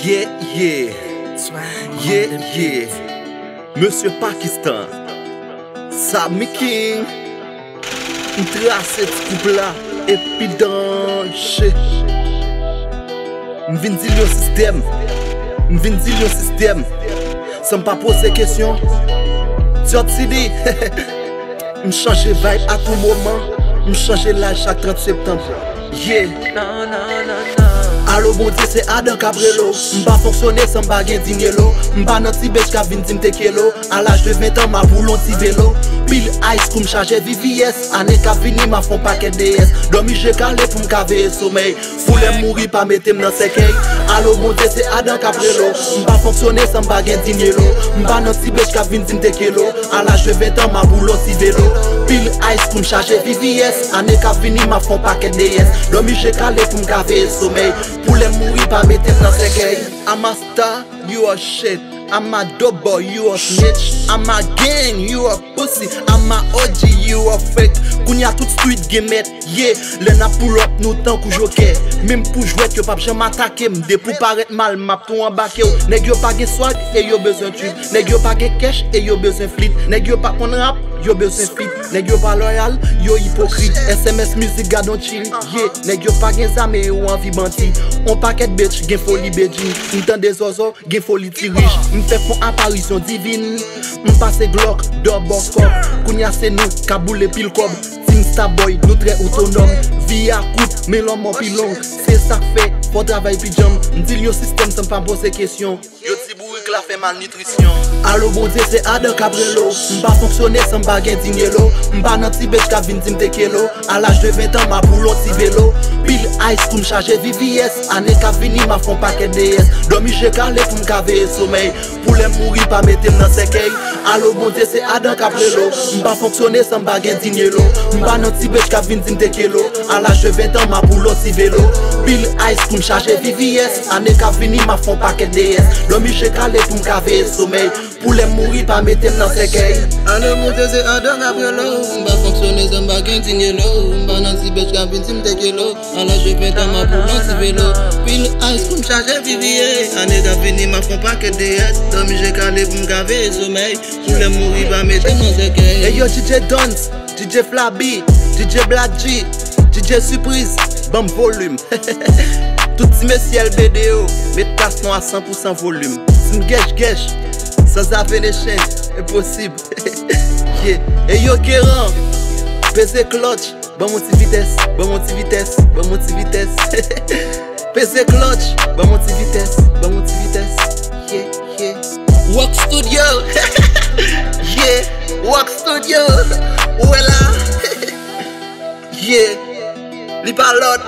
Yeah. Monsieur Pakistan, Sammy King, trace ce couple là, et puis danser. M'vin dire le système, sans pas poser question. Tchotidi, m'change vibe à tout moment, m'change l'âge chaque 30 septembre. Yeah. Allo bon Dieu c'est Adam Cabrelo. M'pa fonctionner sans baguette dinelo. M'pa nan ti bêche ka vin dim te kelo. À l'âge de 20 ans ma boulon ti vélo. Pile ice comme chargé VVS. Année ka vini ma font paquet DS. Dormi j'ai calé pour m'caver sommeil. Foule mourir pas mettre dans séquelle. Allo bon Dieu c'est Adam Cabrelo. M'pa fonctionner sans baguette dinelo. M'pa nan ti bêche ka vin dim te kelo. À l'âge de 20 ans ma boulon ti vélo. Pile ice comme chargé VVS. Année ka vini ma font paquet DS. Dormi j'ai calé pour m'caver sommeil. Pour les mourir pas mettre dans ses gays. I'm a star, you a shit. I'm a dope boy, you a snitch. I'm a gang, you a pussy. I'm a OG, you a fake. Kounya tout street game, yeah. Le na pull up nous tant que joker. Même pour jouer que pas jamais attaquer. M'de pour paraître mal, m'a tout embarqué. Nèg yo pas gen swag et yo besoin tube. Nèg yo pas gen cash et yo besoin flit. Nèg yo pas kon rap, yo besoin fit. Nèg yo pas loyal, yo hypocrite. SMS music gadon chill, yeah. Nèg yo pas gen zame yo envie banti. On paquet bitch gen folie bedji. M'tan des oiseaux gen folie tirige. M'fait font apparition divine. M'passe glock double cop. Kounya c'est nous kaboule pile cob. Star boy, nous très autonome. Vie à coupe, mais l'homme en pilon. C'est ça fait, faut travailler pyjama. M'dit yo système sans pas poser question. Yo ti bourrique la fait malnutrition. Allo bon Dieu c'est Adam Cabrelo. M'pa fonctionner sans baguette dinelo. M'pa nan ti bêche ka vin dim te kelo. À l'âge de 20 ans ma boulon ti vélo. Pile ice comme chargé VVS. Année ka vini ma font paquet DS. Dormi j'ai calé pour m'caver sommeil. Pour les mourir pas mettre dans séquelle. Allo bon Dieu c'est Adam Cabrelo. M'pa fonctionner sans baguette dinelo. M'pa nan ti bêche ka vin dim te kelo. À l'âge de 20 ans ma boulon ti vélo. Pile ice comme chargé VVS. Année ka vini ma font paquet DS. Dormi j'ai calé pour m'caver sommeil. Pour les mourir pas mettre dans séquelle. Allo mon Dieu c'est Adam Cabrelo. M'pa fonctionner sans baguette dinelo. M'pa nan ti bêche ka vin dim te kelo. À l'âge de 20 ans ma boulon ti vélo. Pile ice comme chargé VVS. Année ka vini ma font paquet DS. Dormi j'ai calé pour m'caver sommeil. Pour les mourir pas mettre dans séquelle. Hey yo DJ Dons, DJ Flabby, DJ Black G, DJ Surprise, bon volume. Tout si monsieur LBDO, met casse à 100% volume. Si m'gèche, sans avoir les chaînes, impossible. Yeah. Hey yo Kéran, PC clutch, bon mon vitesse, bon mon vitesse. PC clutch, bon mon vitesse. Yeah. Work Studio. Yeah, Work Studio. Voilà. Yeah, li pa lot.